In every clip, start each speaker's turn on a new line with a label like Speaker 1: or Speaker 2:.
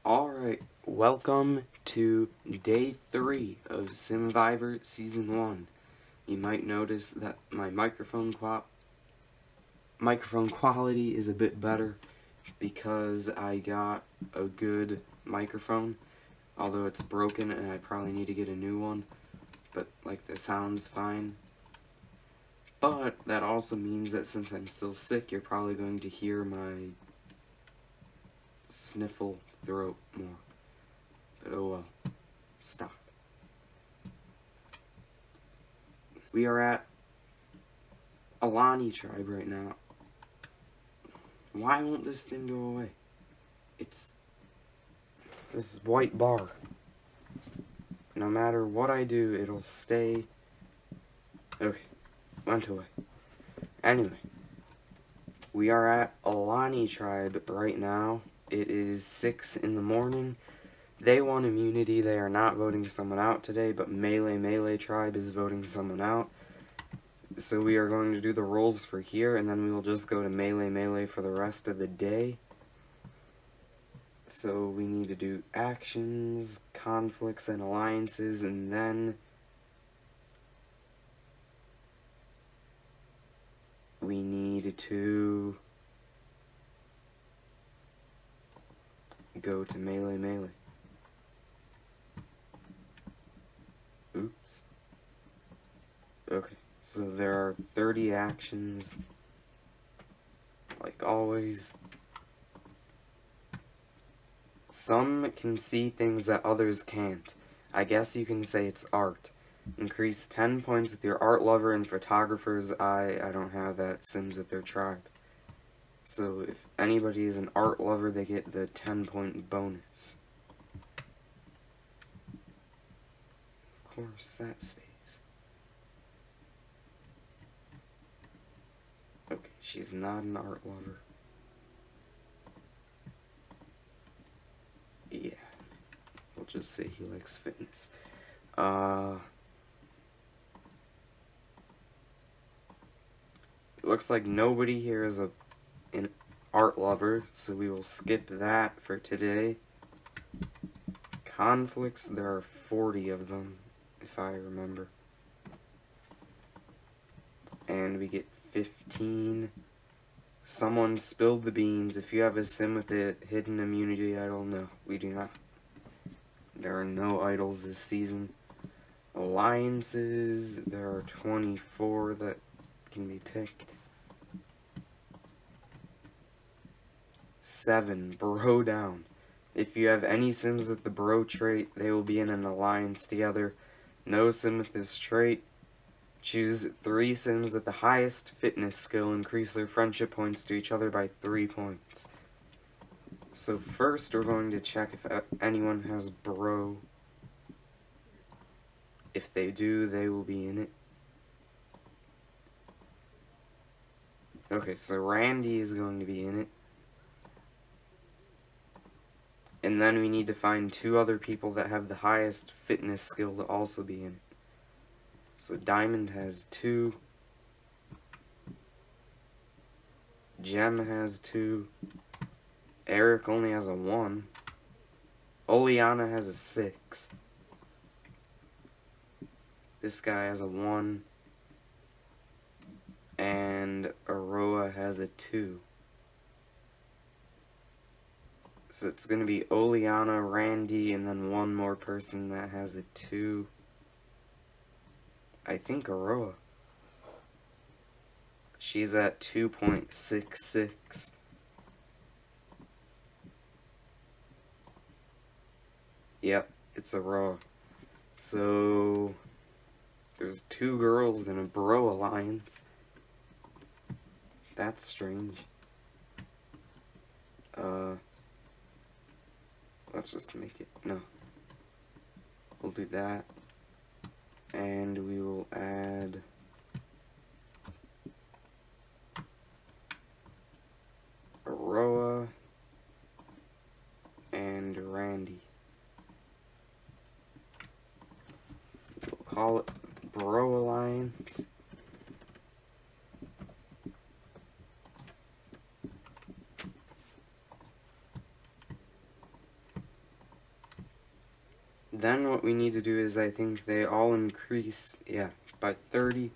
Speaker 1: Alright, welcome to day 3 of Simvivor Season 1. You might notice that my microphone quality is a bit better because I got a good microphone, although it's broken and I probably need to get a new one, but like the sound's fine. But that also means that since I'm still sick, you're probably going to hear my sniffle throat more. But oh well, stop. We are at Sulani Tribe right now. Why won't this thing go away? This white bar. No matter what I do, it'll stay. Okay, went away. Anyway, we are at Sulani Tribe right now. It is 6 in the morning. They want immunity. They are not voting someone out today, but Melemele Tribe is voting someone out. So we are going to do the rolls for here, and then we will just go to Melemele for the rest of the day. So we need to do actions, conflicts, and alliances, and then we need to go to Melemele. Oops. Okay, so there are 30 actions, like always. Some can see things that others can't. I guess you can say it's art. Increase 10 points with your art lover and photographer's eye. I don't have that Sims with their tribe. So if anybody is an art lover, they get the 10-point bonus. Of course, that stays. Okay, she's not an art lover. Yeah, we'll just say he likes fitness. It looks like nobody here is an art lover, so we will skip that for today. Conflicts, there are 40 of them, if I remember. And we get 15. Someone spilled the beans. If you have a sim with a hidden immunity idol, no, we do not. There are no idols this season. Alliances, there are 24 that can be picked. 7, bro down. If you have any sims with the bro trait, they will be in an alliance together. No sim with this trait. Choose 3 sims with the highest fitness skill. Increase their friendship points to each other by 3 points. So first we're going to check if anyone has bro. If they do, they will be in it. Okay, so Randy is going to be in it. And then we need to find 2 other people that have the highest fitness skill to also be in it. So Diamond has 2. Jem has 2. Eric only has a 1. Oleana has a 6. This guy has a 1. And Aroa has a 2. So it's going to be Oleana, Randy, and then one more person that has a 2. I think Aroa. She's at 2.66. Yep, it's Aroa. So there's 2 girls in a bro alliance. That's strange. Let's just make it, no. We'll do that. And we will add Aroa and Randy. We'll call it Bro Alliance. Then what we need to do is, I think they all increase, yeah, by 30.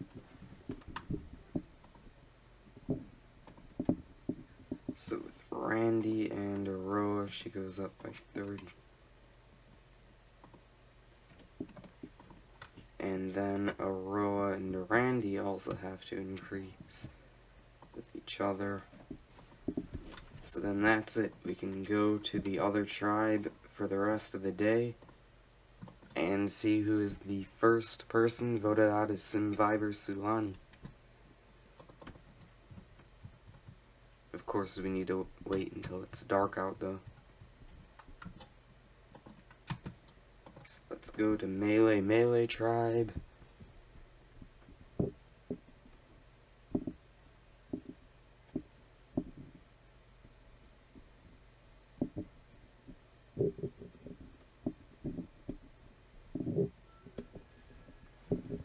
Speaker 1: So with Randy and Aroa, she goes up by 30. And then Aroa and Randy also have to increase with each other. So then that's it. We can go to the other tribe for the rest of the day and see who is the first person voted out as Simvivor Sulani. Of course, we need to wait until it's dark out, though. So let's go to Melemele Tribe.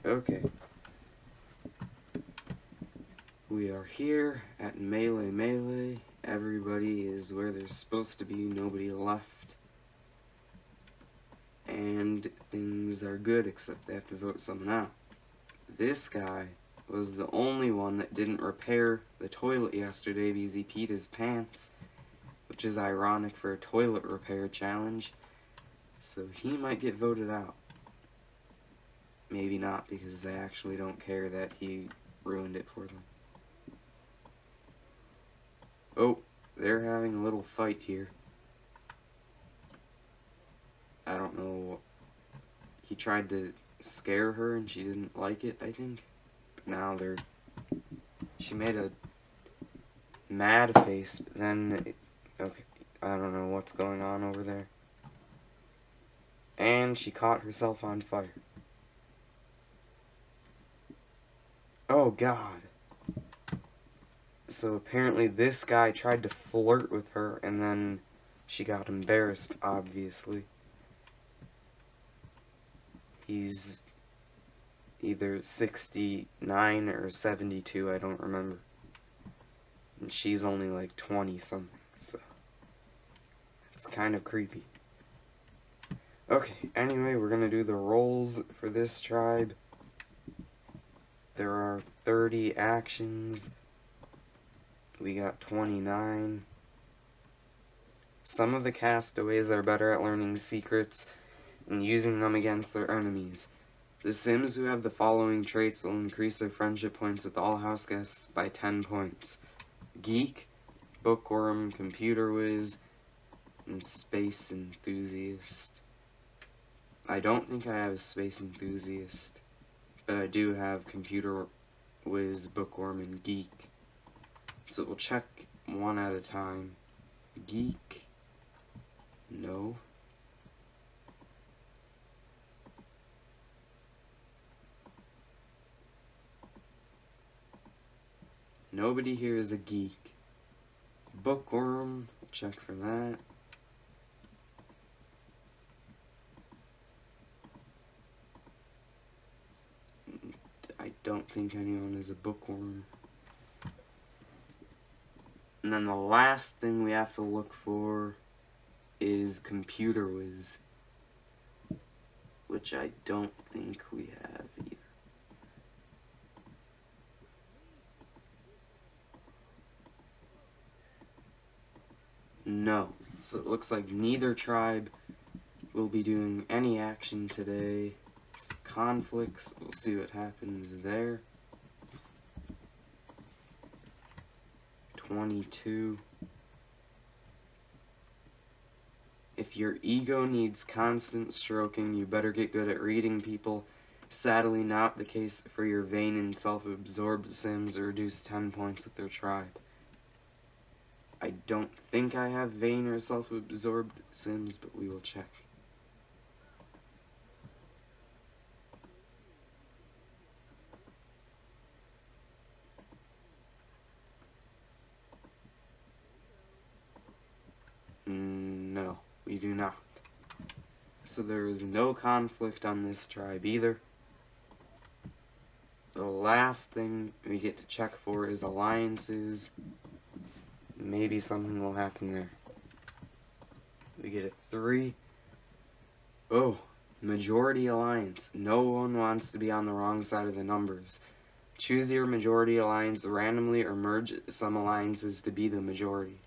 Speaker 1: Okay. We are here at Melemele. Everybody is where they're supposed to be, nobody left. And things are good, except they have to vote someone out. This guy was the only one that didn't repair the toilet yesterday because he peed his pants, which is ironic for a toilet repair challenge. So he might get voted out. Maybe not, because they actually don't care that he ruined it for them. Oh, they're having a little fight here. I don't know. He tried to scare her and she didn't like it, I think. But now she made a mad face, but then okay, I don't know what's going on over there. And she caught herself on fire. Oh god. So apparently this guy tried to flirt with her and then she got embarrassed, obviously. He's either 69 or 72, I don't remember. And she's only like 20 something, so it's kind of creepy. Okay, anyway, we're gonna do the roles for this tribe. There are 30 actions. We got 29. Some of the castaways are better at learning secrets and using them against their enemies. The Sims who have the following traits will increase their friendship points with all house guests by 10 points. Geek, Bookworm, Computer Whiz, and Space Enthusiast. I don't think I have a Space Enthusiast, but I do have Computer Whiz, Bookworm, and Geek. So we'll check one at a time. Geek. No. Nobody here is a geek. Bookworm. We'll check for that. I don't think anyone is a bookworm. And then the last thing we have to look for is Computer Whiz, which I don't think we have either. No. So it looks like neither tribe will be doing any action today. It's conflicts. We'll see what happens there. 22. If your ego needs constant stroking, you better get good at reading people. Sadly not the case for your vain and self-absorbed Sims, or reduce 10 points with their tribe. I don't think I have vain or self-absorbed Sims, but we will check. No, we do not. So there is no conflict on this tribe either. The last thing we get to check for is alliances. Maybe something will happen there. We get a 3. Oh, Majority alliance. No one wants to be on the wrong side of the numbers. Choose your majority alliance randomly or merge some alliances to be the majority.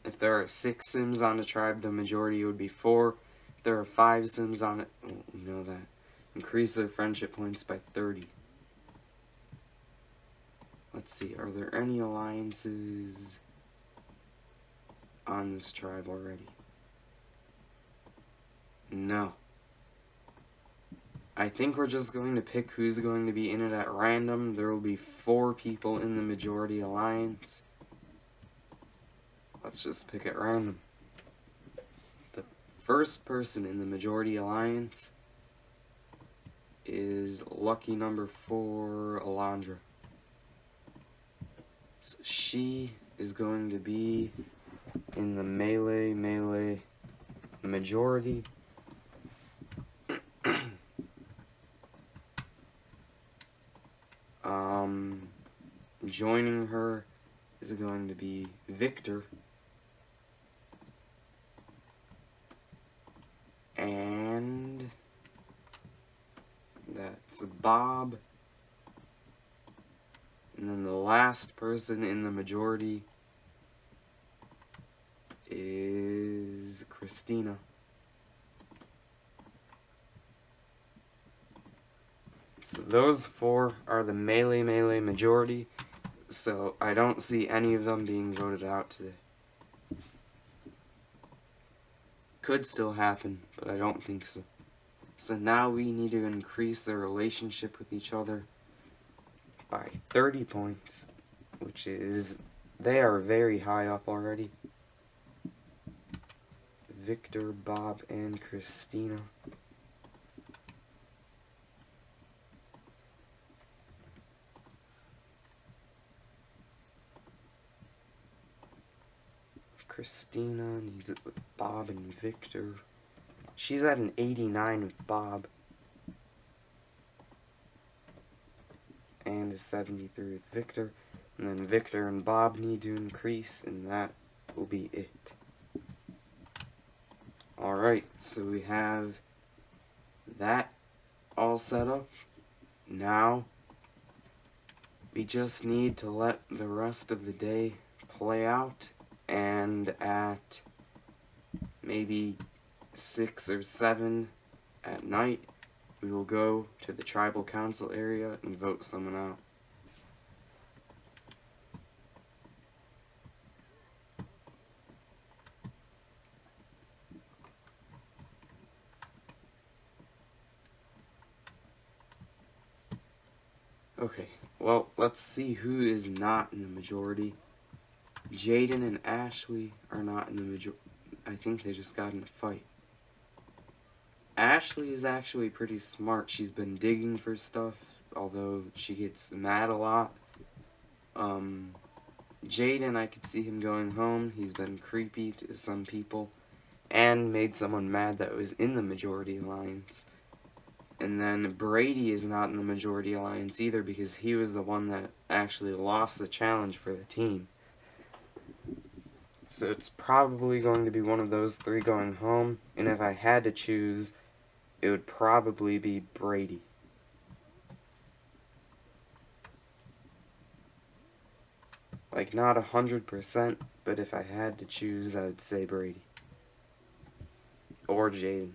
Speaker 1: If there are 6 Sims on a tribe, the majority would be 4. If there are 5 Sims on it, well, we know that. Increase their friendship points by 30. Let's see, are there any alliances on this tribe already? No. I think we're just going to pick who's going to be in it at random. There will be 4 people in the majority alliance. Let's just pick at random. The first person in the majority alliance is lucky number 4, Alondra. So she is going to be in the melee majority. Joining her is going to be Victor. And that's Bob. And then the last person in the majority is Christina. So those 4 are the melee majority. So I don't see any of them being voted out today. Could still happen, but I don't think so. So now we need to increase their relationship with each other by 30 points, which is, they are very high up already. Victor, Bob, and Christina. Christina needs it with Bob and Victor. She's at an 89 with Bob. And a 73 with Victor. And then Victor and Bob need to increase, and that will be it. Alright, so we have that all set up. Now, we just need to let the rest of the day play out. And at maybe 6 or 7 at night, we will go to the tribal council area and vote someone out. Okay, well, let's see who is not in the majority. Jaden and Ashley are not in the majority. I think they just got in a fight. Ashley is actually pretty smart. She's been digging for stuff, although she gets mad a lot. Jaden, I could see him going home. He's been creepy to some people and made someone mad that was in the majority alliance. And then Brady is not in the majority alliance either because he was the one that actually lost the challenge for the team. So it's probably going to be one of those 3 going home, and if I had to choose, it would probably be Brady. Like, not 100%, but if I had to choose, I would say Brady. Or Jaden.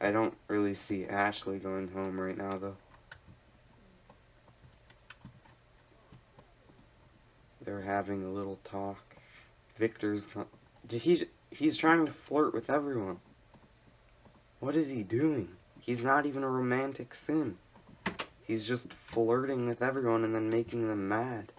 Speaker 1: I don't really see Ashley going home right now, though. They're having a little talk. Victor's... He's trying to flirt with everyone. What is he doing? He's not even a romantic sim. He's just flirting with everyone and then making them mad.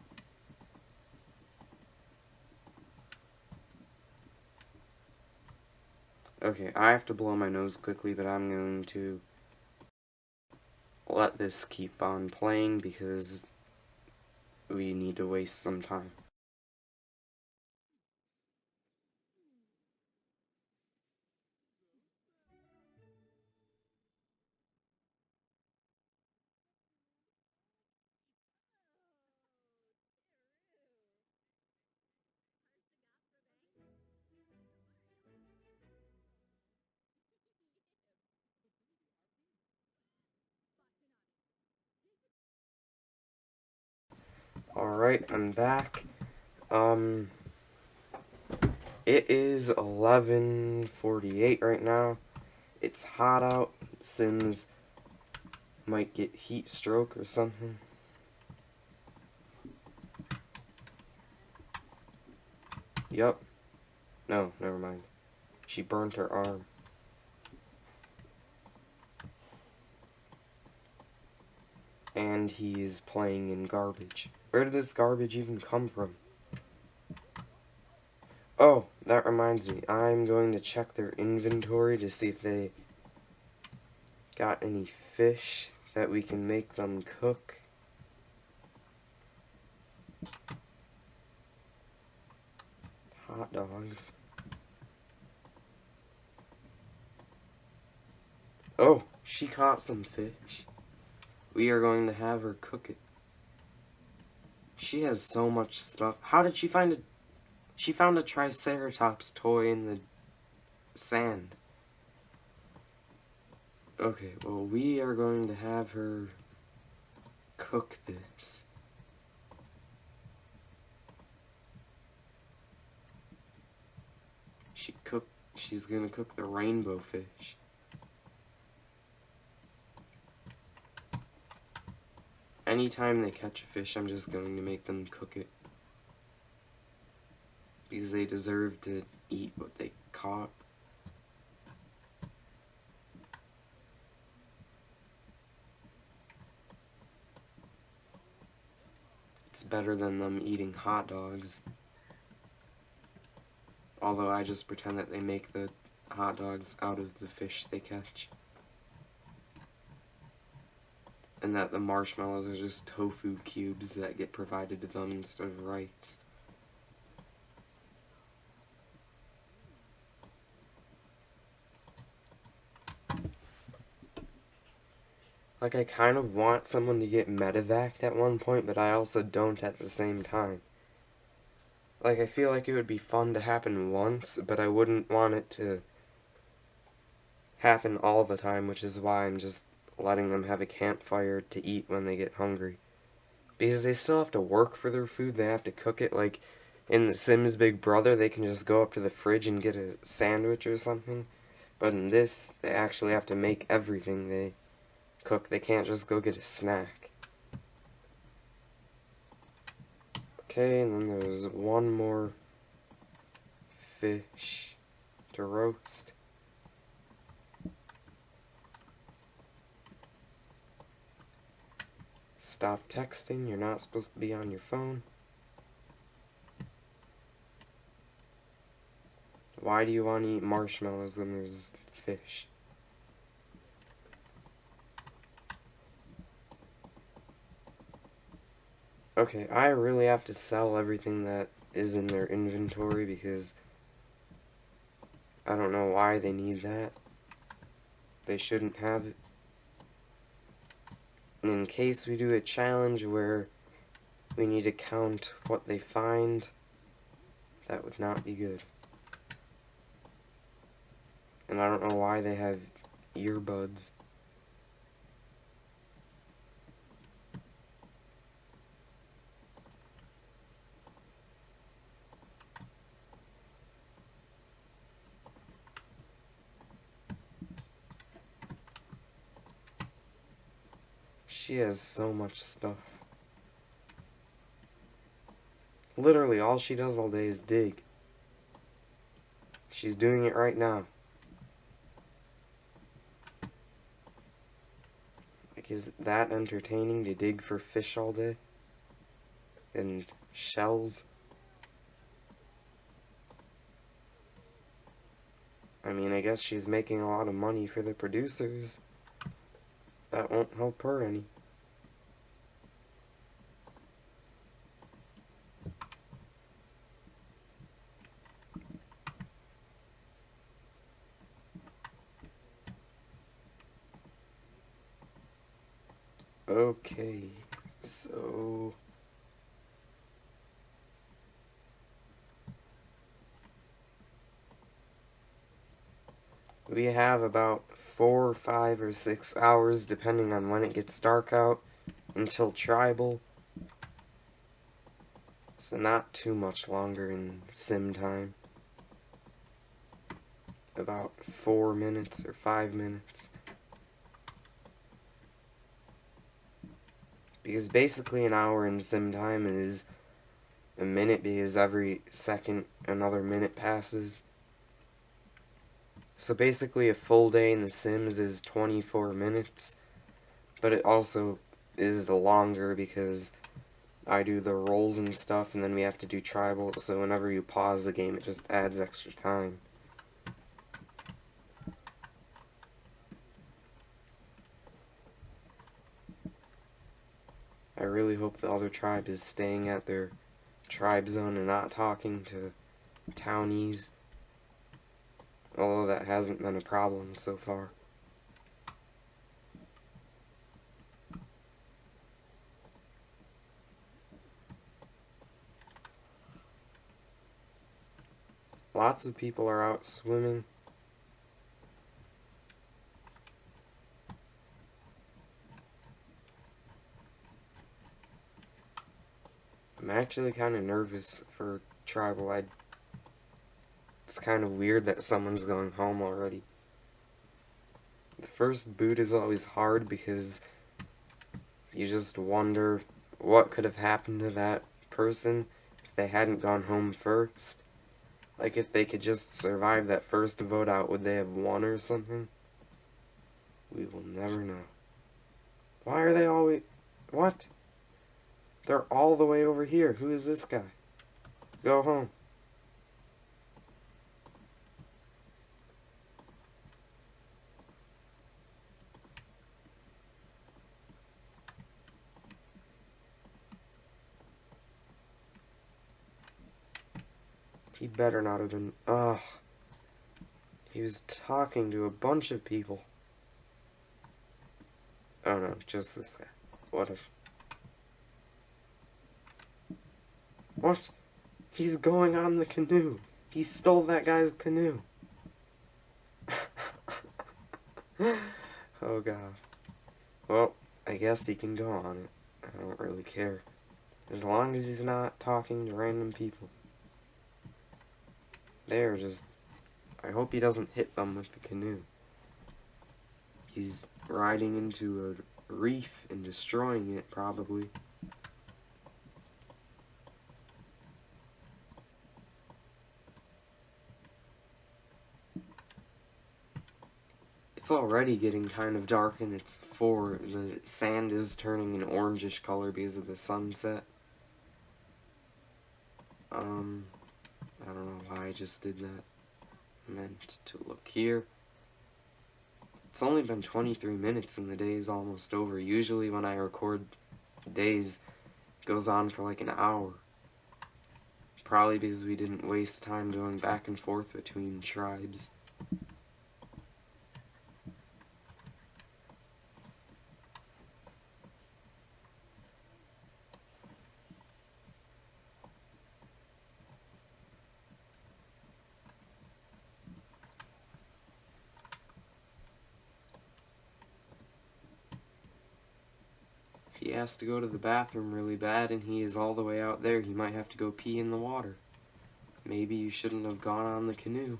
Speaker 1: Okay, I have to blow my nose quickly, but I'm going to let this keep on playing because we need to waste some time. Alright, I'm back. It is 11:48 right now. It's hot out. Sims might get heat stroke or something. Yup. No, never mind. She burnt her arm. And he's playing in garbage. Where did this garbage even come from? Oh, that reminds me. I'm going to check their inventory to see if they got any fish that we can make them cook. Hot dogs. Oh, she caught some fish. We are going to have her cook it. She has so much stuff. How did she find it? She found a Triceratops toy in the sand. Okay, well, we are going to have her cook this. She's gonna cook the rainbow fish. Anytime they catch a fish, I'm just going to make them cook it. Because they deserve to eat what they caught. It's better than them eating hot dogs. Although I just pretend that they make the hot dogs out of the fish they catch. And that the marshmallows are just tofu cubes that get provided to them instead of rice. Like, I kind of want someone to get medevaced at one point, but I also don't at the same time. Like, I feel like it would be fun to happen once, but I wouldn't want it to happen all the time, which is why I'm just letting them have a campfire to eat when they get hungry. Because they still have to work for their food, they have to cook it. Like, in The Sims Big Brother, they can just go up to the fridge and get a sandwich or something. But in this, they actually have to make everything they cook. They can't just go get a snack. Okay, and then there's one more fish to roast. Stop texting, you're not supposed to be on your phone. Why do you want to eat marshmallows when there's fish? Okay, I really have to sell everything that is in their inventory because I don't know why they need that. They shouldn't have it. And in case we do a challenge where we need to count what they find, that would not be good. And I don't know why they have earbuds. She has so much stuff. Literally, all she does all day is dig. She's doing it right now. Like, is that entertaining to dig for fish all day? And shells? I mean, I guess she's making a lot of money for the producers. That won't help her any. Okay, so we have about 4, 5, or 6 hours, depending on when it gets dark out, until tribal. So not too much longer in sim time. About 4 minutes or 5 minutes. Because basically an hour in sim time is a minute, because every second another minute passes. So basically a full day in The Sims is 24 minutes, but it also is longer because I do the roles and stuff, and then we have to do tribal, so whenever you pause the game, it just adds extra time. I really hope the other tribe is staying at their tribe zone and not talking to townies, although that hasn't been a problem so far. Lots of people are out swimming. I'm actually kind of nervous for tribal. It's kind of weird that someone's going home already. The first boot is always hard because you just wonder what could have happened to that person if they hadn't gone home first. Like, if they could just survive that first vote out, would they have won or something? We will never know. Why are they always... What? They're all the way over here. Who is this guy? Go home. He better not have been... Ugh. He was talking to a bunch of people. Oh no, just this guy. What if... What? He's going on the canoe. He stole that guy's canoe. Oh god. Well, I guess he can go on it. I don't really care. As long as he's not talking to random people. They're just... I hope he doesn't hit them with the canoe. He's riding into a reef and destroying it, probably. It's already getting kind of dark, and it's 4. The sand is turning an orangish color because of the sunset. I don't know why I just did that. I meant to look here. It's only been 23 minutes and the day is almost over. Usually when I record days, it goes on for like an hour. Probably because we didn't waste time going back and forth between tribes. If he has to go to the bathroom really bad and he is all the way out there, he might have to go pee in the water. Maybe you shouldn't have gone on the canoe.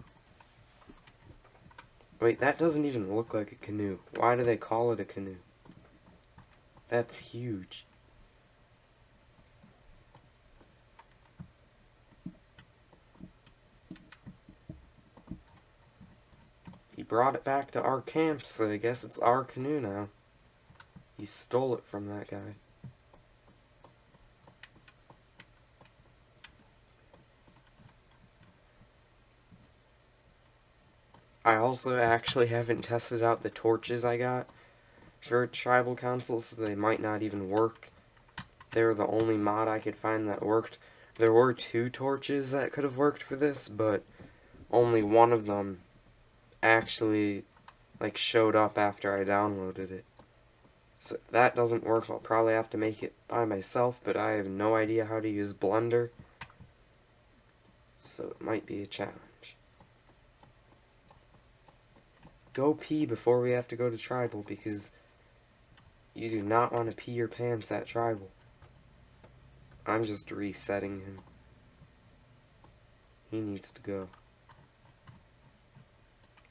Speaker 1: Wait, that doesn't even look like a canoe. Why do they call it a canoe? That's huge. He brought it back to our camp, so I guess it's our canoe now. He stole it from that guy. I also actually haven't tested out the torches I got for Tribal Council, so they might not even work. They were the only mod I could find that worked. There were 2 torches that could have worked for this, but only one of them actually showed up after I downloaded it. So if that doesn't work, I'll probably have to make it by myself, but I have no idea how to use Blender, so it might be a challenge. Go pee before we have to go to Tribal, because you do not want to pee your pants at Tribal. I'm just resetting him. He needs to go.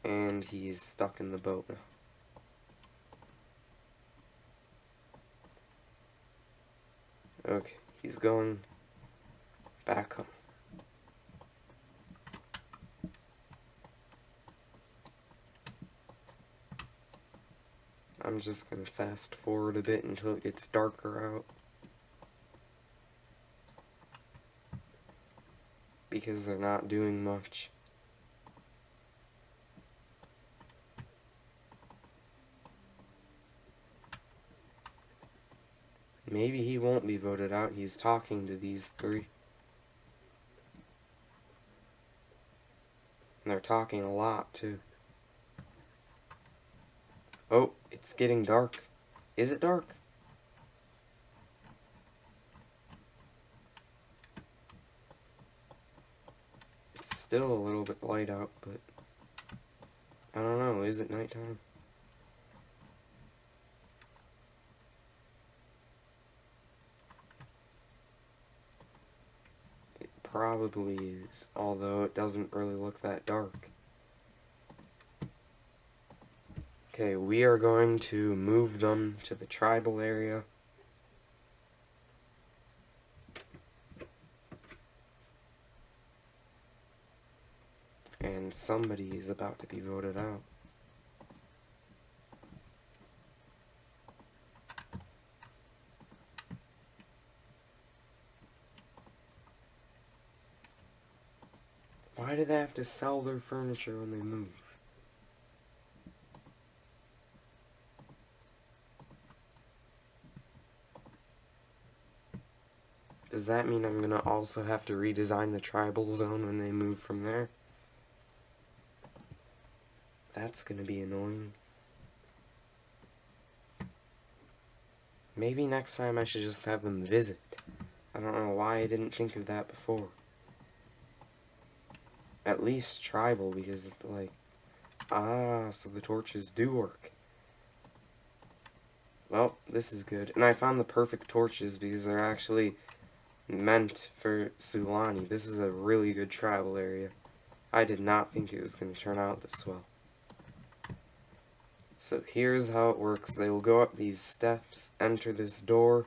Speaker 1: And he's stuck in the boat now. Okay, he's going back home. I'm just gonna fast forward a bit until it gets darker out. Because they're not doing much. Maybe he won't be voted out. He's talking to these three. And they're talking a lot, too. Oh, it's getting dark. Is it dark? It's still a little bit light out, but I don't know. Is it nighttime? It probably is, although it doesn't really look that dark. Okay, we are going to move them to the tribal area. And somebody is about to be voted out. Why do they have to sell their furniture when they move? Does that mean I'm gonna also have to redesign the tribal zone when they move from there? That's gonna be annoying. Maybe next time I should just have them visit. I don't know why I didn't think of that before. At least tribal, because, like... Ah, so the torches do work. Well, this is good. And I found the perfect torches because they're actually meant for Sulani. This is a really good tribal area. I did not think it was going to turn out this well. So here's how it works. They will go up these steps, enter this door.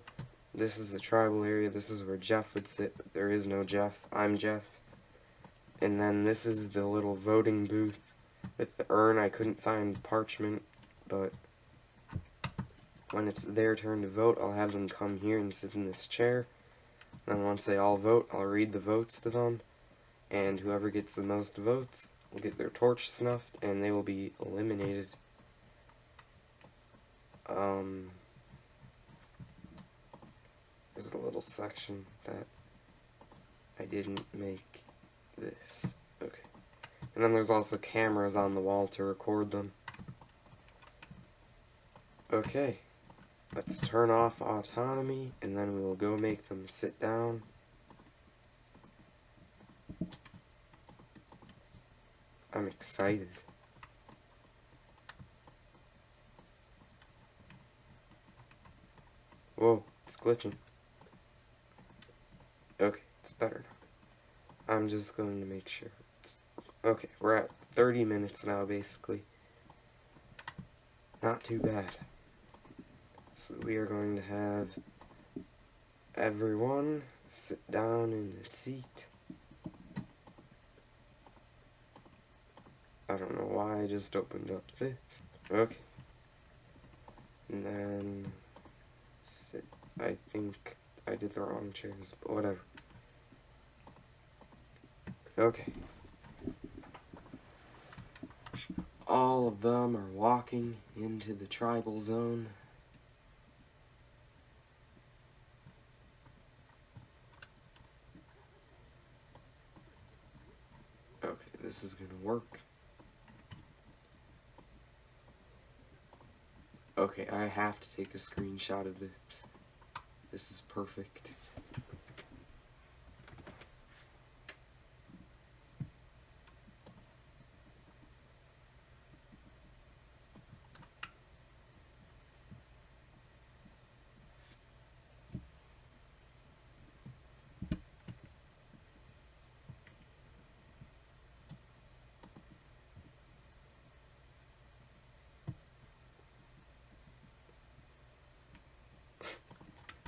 Speaker 1: This is the tribal area. This is where Jeff would sit, but there is no Jeff. I'm Jeff. And then this is the little voting booth with the urn. I couldn't find parchment, but when it's their turn to vote, I'll have them come here and sit in this chair. Then once they all vote, I'll read the votes to them, and whoever gets the most votes will get their torch snuffed, and they will be eliminated. There's a little section that I didn't make this. Okay. And then there's also cameras on the wall to record them. Okay. Let's turn off autonomy, and then we will go make them sit down. I'm excited. Whoa, it's glitching. Okay, it's better now. I'm just going to make sure it's... Okay, we're at 30 minutes now, basically. Not too bad. So we are going to have everyone sit down in a seat. I don't know why I just opened up this. Okay. And then sit. I think I did the wrong chairs, but whatever. Okay. All of them are walking into the tribal zone. Okay, this is gonna work. Okay, I have to take a screenshot of this. This is perfect.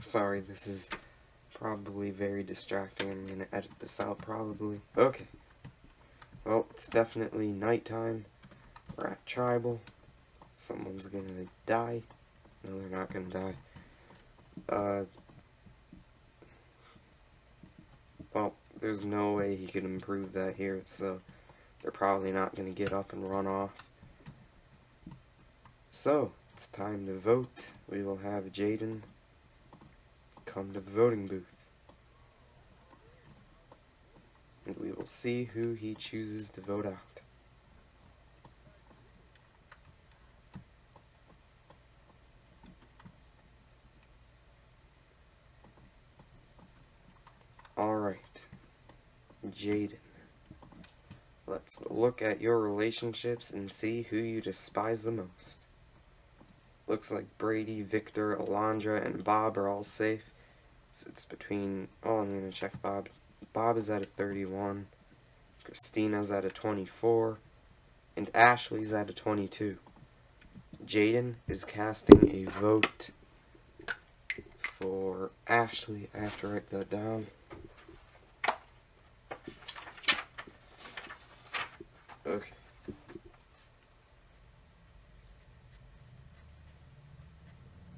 Speaker 1: Sorry, this is probably very distracting. I'm gonna edit this out probably. Okay. Well, it's definitely nighttime. We're at tribal. Someone's gonna die. No, they're not gonna die. Well, there's no way he could improve that here, so they're probably not gonna get up and run off. So, it's time to vote. We will have Jaden come to the voting booth. And we will see who he chooses to vote out. Alright, Jaden. Let's look at your relationships and see who you despise the most. Looks like Brady, Victor, Alondra, and Bob are all safe. So it's between... Oh, I'm going to check Bob. Bob is at a 31. Christina's at a 24. And Ashley's at a 22. Jaden is casting a vote for Ashley. I have to write that down. Okay.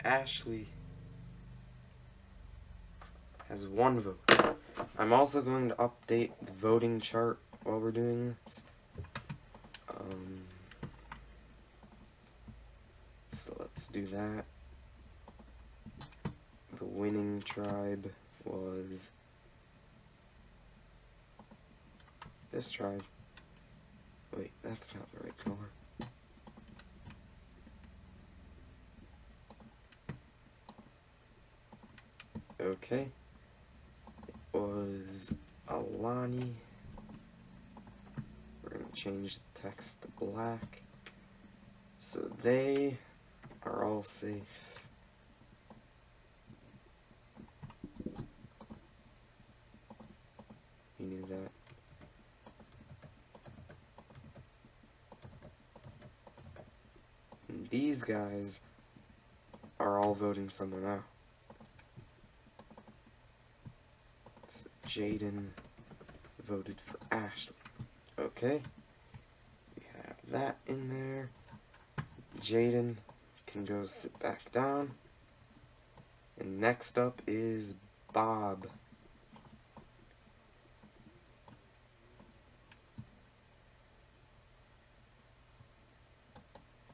Speaker 1: Ashley has one vote. I'm also going to update the voting chart while we're doing this. So let's do that. The winning tribe was this tribe. Wait, that's not the right color. Okay. It was Sulani. We're going to change the text to black. So they are all safe. You knew that. And these guys are all voting someone out. So Jaden voted for Ashley. Okay. We have that in there. Jaden can go sit back down. And next up is Bob.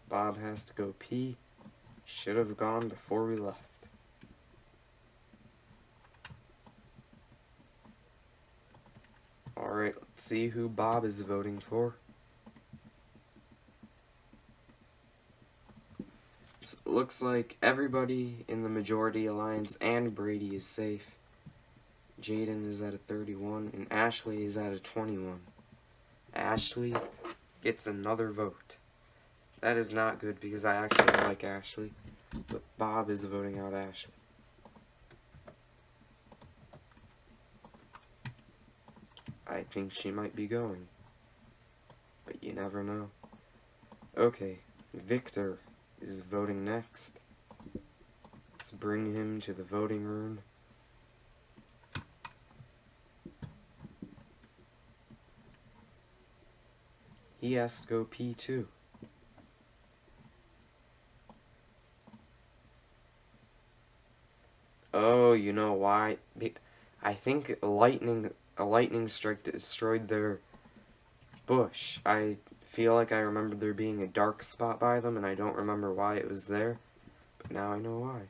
Speaker 1: Bob has to go pee. Should have gone before we left. Alright, let's see who Bob is voting for. So it looks like everybody in the majority alliance and Brady is safe. Jaden is at a 31 and Ashley is at a 21. Ashley gets another vote. That is not good because I actually like Ashley, but Bob is voting out Ashley. I think she might be going, but you never know. Okay, Victor is voting next. Let's bring him to the voting room. He has to go pee too. Oh, you know why? I think a lightning strike destroyed their bush. I feel like I remember there being a dark spot by them, and I don't remember why it was there. But now I know why.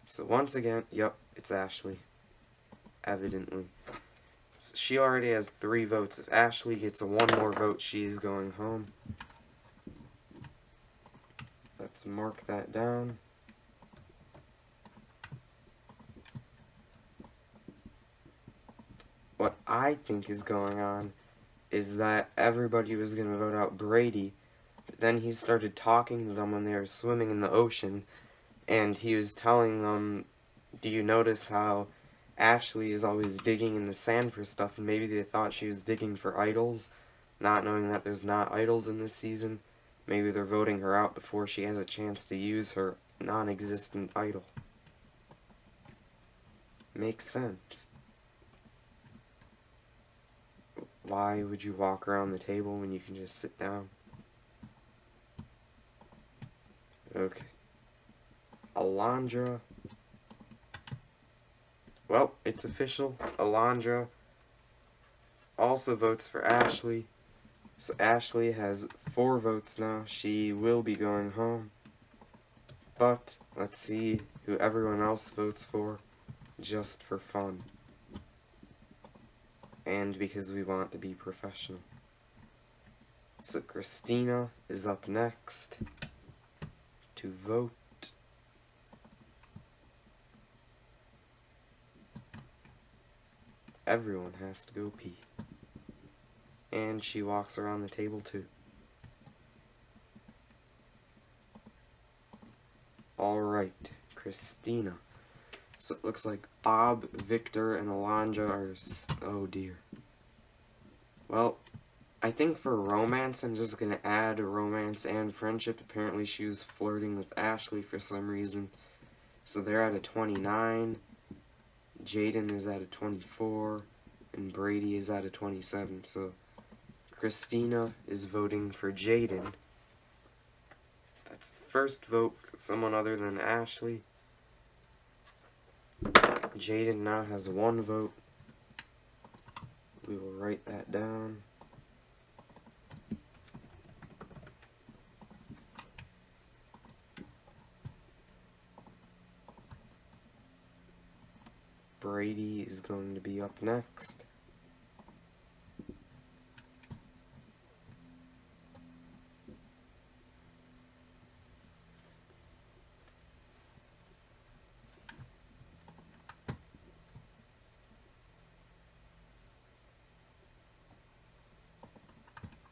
Speaker 1: So once again, yep, it's Ashley. Evidently. So she already has 3 votes. If Ashley gets one more vote, she is going home. Let's mark that down. What I think is going on is that everybody was going to vote out Brady, but then he started talking to them when they were swimming in the ocean, and he was telling them, do you notice how Ashley is always digging in the sand for stuff, and maybe they thought she was digging for idols, not knowing that there's not idols in this season. Maybe they're voting her out before she has a chance to use her non-existent idol. Makes sense. Why would you walk around the table when you can just sit down? Okay. Alondra. Well, it's official. Alondra also votes for Ashley. So Ashley has 4 votes now. She will be going home. But let's see who everyone else votes for, just for fun. And because we want to be professional. So Christina is up next to vote. Everyone has to go pee. And she walks around the table too. Alright, Christina. So it looks like Bob, Victor, and Alondra are... oh dear. Well, I think for romance, I'm just gonna add romance and friendship. Apparently she was flirting with Ashley for some reason. So they're at a 29. Jaden is at a 24. And Brady is at a 27. So Christina is voting for Jaden. That's the first vote for someone other than Ashley. Jaden now has 1 vote. We will write that down. Brady is going to be up next.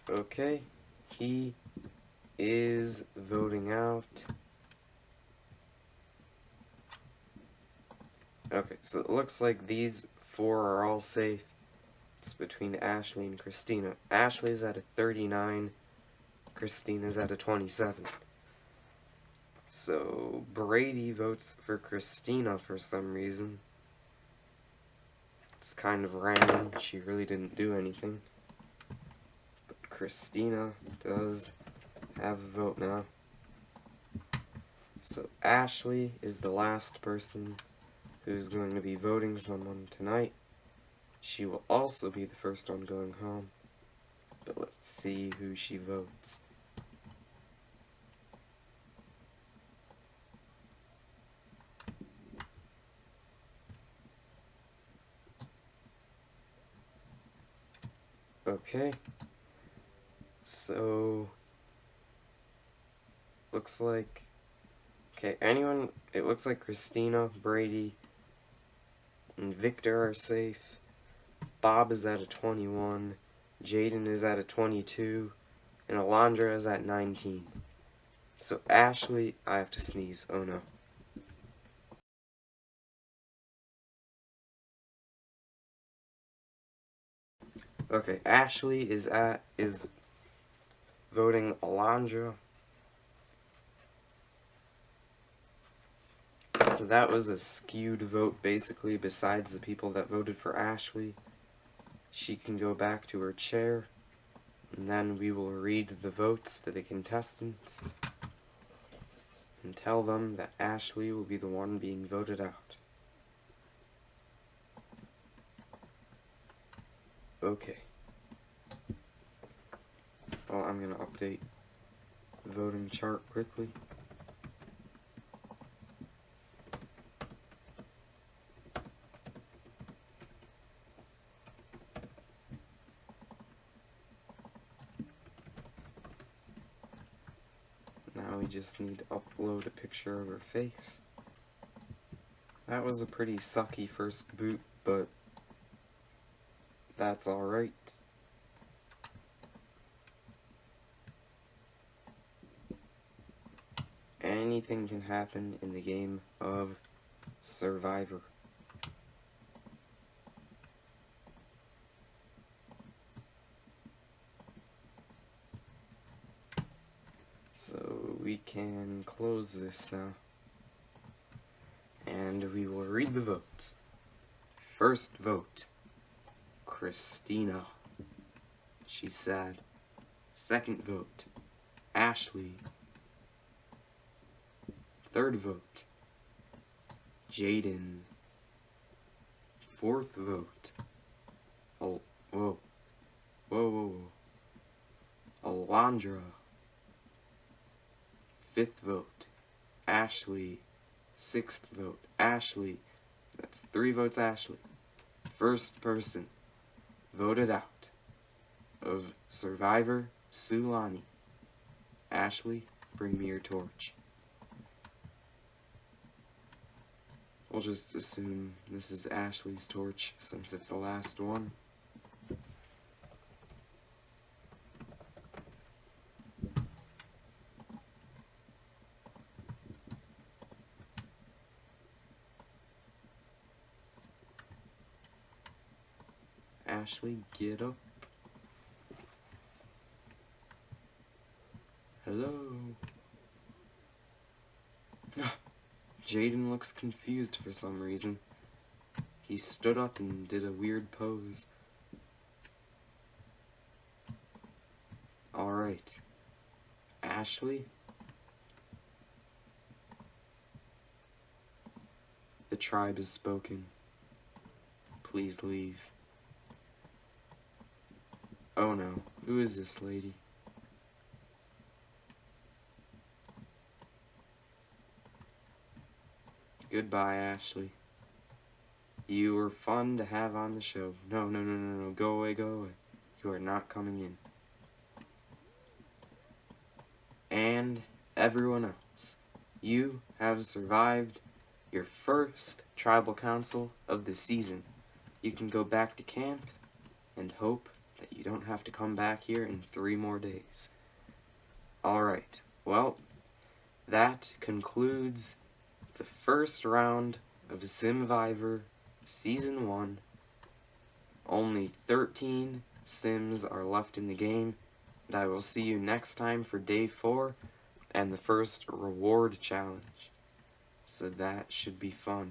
Speaker 1: Okay, he is voting out. Okay, so it looks like these 4 are all safe. It's between Ashley and Christina. Ashley's at a 39, Christina's at a 27. So Brady votes for Christina for some reason. It's kind of random, she really didn't do anything. But Christina does have a vote now. So Ashley is the last person who's going to be voting someone tonight. She will also be the first one going home. But let's see who she votes. Okay. So looks like it looks like Christina, Brady, and Victor are safe. Bob is at a 21, Jaden is at a 22, and Alondra is at 19. So Ashley, I have to sneeze, oh no. Okay, Ashley is voting Alondra. So that was a skewed vote, basically, besides the people that voted for Ashley. She can go back to her chair, and then we will read the votes to the contestants and tell them that Ashley will be the one being voted out. Okay. Well, I'm going to update the voting chart quickly. Now we just need to upload a picture of her face. That was a pretty sucky first boot, but that's alright. Anything can happen in the game of Survivor. So we can close this now. And we will read the votes. First vote, Christina. She's sad. Second vote, Ashley. Third vote, Jaden. Fourth vote, Alondra. Fifth vote, Ashley. Sixth vote, Ashley. That's 3 votes, Ashley. First person voted out of Survivor Sulani. Ashley, bring me your torch. We'll just assume this is Ashley's torch since it's the last one. Ashley, get up. Hello. Jaden looks confused for some reason. He stood up and did a weird pose. Alright. Ashley? The tribe has spoken. Please leave. Oh no, who is this lady? Goodbye, Ashley. You were fun to have on the show. No, go away, go away. You are not coming in. And everyone else, you have survived your first tribal council of the season. You can go back to camp and hope that you don't have to come back here in 3 more days. Alright, well, that concludes the first round of Simvivor Season 1. Only 13 Sims are left in the game, and I will see you next time for Day 4 and the first reward challenge. So that should be fun.